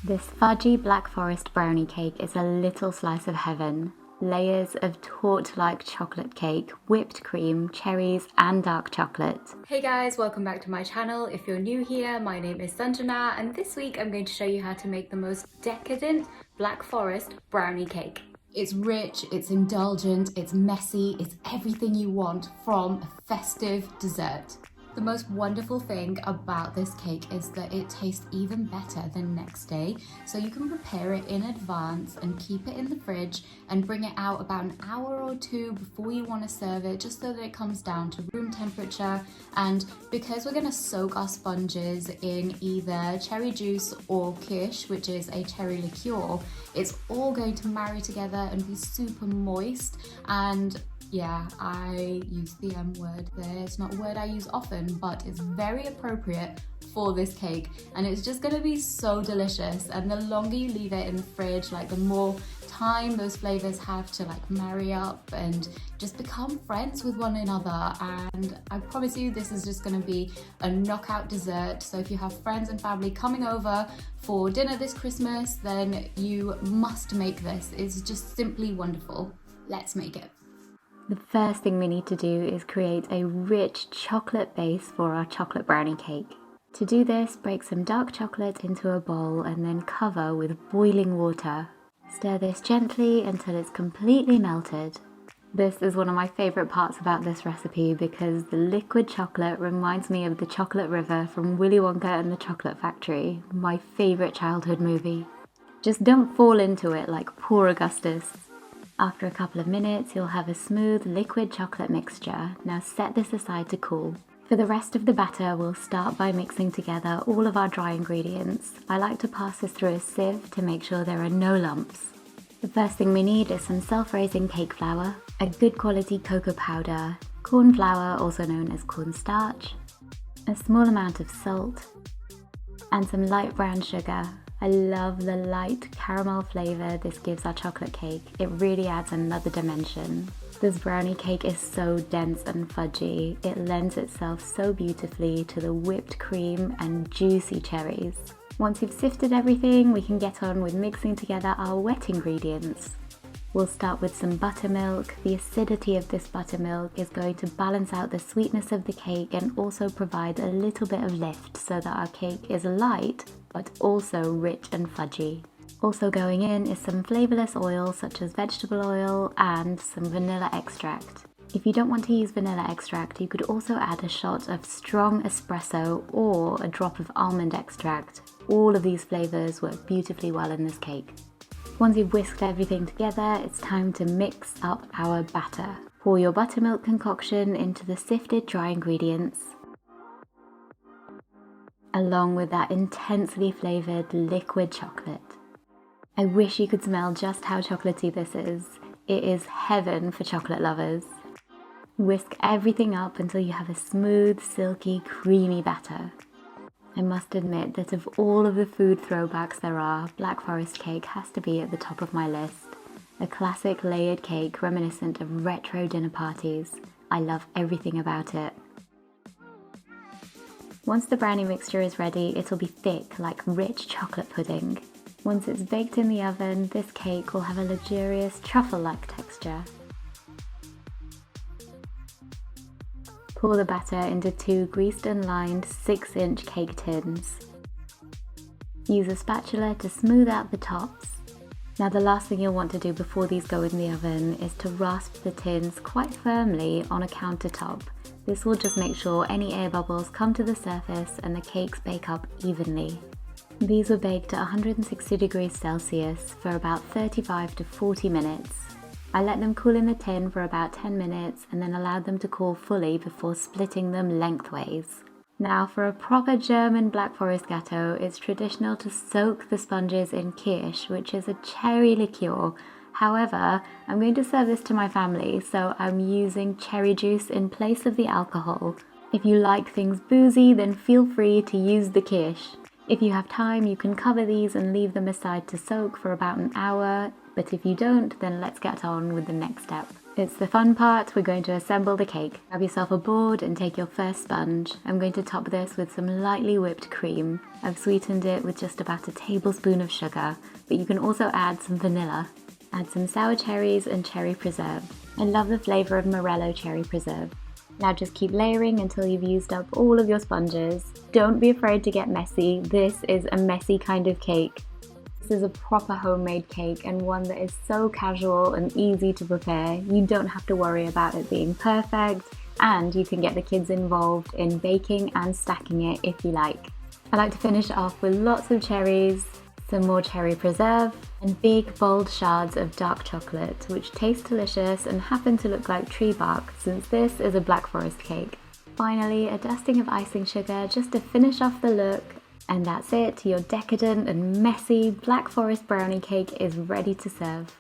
This fudgy Black Forest brownie cake is a little slice of heaven. Layers of torte-like chocolate cake, whipped cream, cherries and dark chocolate. Hey guys, welcome back to my channel. If you're new here, my name is Sanjana and this week I'm going to show you how to make the most decadent Black Forest brownie cake. It's rich, it's indulgent, it's messy, it's everything you want from a festive dessert. The most wonderful thing about this cake is that it tastes even better the next day, so you can prepare it in advance and keep it in the fridge and bring it out about an hour or two before you want to serve it, just so that it comes down to room temperature. And because we're going to soak our sponges in either cherry juice or kirsch, which is a cherry liqueur, it's all going to marry together and be super moist. And yeah, I use the M word there. It's not a word I use often, but it's very appropriate for this cake, and it's just gonna be so delicious. And the longer you leave it in the fridge, like the more time those flavors have to like marry up and just become friends with one another. And I promise you, this is just gonna be a knockout dessert. So if you have friends and family coming over for dinner this Christmas, then you must make this. It's just simply wonderful. Let's make it. The first thing we need to do is create a rich chocolate base for our chocolate brownie cake. To do this, break some dark chocolate into a bowl and then cover with boiling water. Stir this gently until it's completely melted. This is one of my favourite parts about this recipe because the liquid chocolate reminds me of the chocolate river from Willy Wonka and the Chocolate Factory, my favourite childhood movie. Just don't fall into it like poor Augustus. After a couple of minutes, you'll have a smooth liquid chocolate mixture. Now set this aside to cool. For the rest of the batter, we'll start by mixing together all of our dry ingredients. I like to pass this through a sieve to make sure there are no lumps. The first thing we need is some self-raising cake flour, a good quality cocoa powder, corn flour, also known as cornstarch, a small amount of salt, and some light brown sugar. I love the light caramel flavour this gives our chocolate cake. It really adds another dimension. This brownie cake is so dense and fudgy. It lends itself so beautifully to the whipped cream and juicy cherries. Once you've sifted everything, we can get on with mixing together our wet ingredients. We'll start with some buttermilk. The acidity of this buttermilk is going to balance out the sweetness of the cake and also provide a little bit of lift so that our cake is light but also rich and fudgy. Also going in is some flavourless oil such as vegetable oil and some vanilla extract. If you don't want to use vanilla extract, you could also add a shot of strong espresso or a drop of almond extract. All of these flavours work beautifully well in this cake. Once you've whisked everything together, it's time to mix up our batter. Pour your buttermilk concoction into the sifted dry ingredients, along with that intensely flavoured liquid chocolate. I wish you could smell just how chocolatey this is. It is heaven for chocolate lovers. Whisk everything up until you have a smooth, silky, creamy batter. I must admit that of all of the food throwbacks there are, Black Forest cake has to be at the top of my list. A classic layered cake reminiscent of retro dinner parties. I love everything about it. Once the brownie mixture is ready, it'll be thick like rich chocolate pudding. Once it's baked in the oven, this cake will have a luxurious truffle-like texture. Pour the batter into 2 greased and lined 6-inch cake tins. Use a spatula to smooth out the tops. Now the last thing you'll want to do before these go in the oven is to rasp the tins quite firmly on a countertop. This will just make sure any air bubbles come to the surface and the cakes bake up evenly. These were baked at 160 degrees Celsius for about 35 to 40 minutes. I let them cool in the tin for about 10 minutes and then allowed them to cool fully before splitting them lengthways. Now for a proper German Black Forest gâteau, it's traditional to soak the sponges in kirsch, which is a cherry liqueur. However, I'm going to serve this to my family, so I'm using cherry juice in place of the alcohol. If you like things boozy, then feel free to use the kirsch. If you have time, you can cover these and leave them aside to soak for about an hour, but if you don't, then let's get on with the next step. It's the fun part. We're going to assemble the cake. Grab yourself a board and take your first sponge. I'm going to top this with some lightly whipped cream. I've sweetened it with just about a tablespoon of sugar, but you can also add some vanilla. Add some sour cherries and cherry preserve. I love the flavour of Morello cherry preserve. Now just keep layering until you've used up all of your sponges. Don't be afraid to get messy. This is a messy kind of cake. This is a proper homemade cake and one that is so casual and easy to prepare. You don't have to worry about it being perfect, and you can get the kids involved in baking and stacking it if you like. I like to finish off with lots of cherries, some more cherry preserve, and big bold shards of dark chocolate, which taste delicious and happen to look like tree bark since this is a Black Forest cake. Finally, a dusting of icing sugar just to finish off the look. And that's it, your decadent and messy Black Forest brownie cake is ready to serve.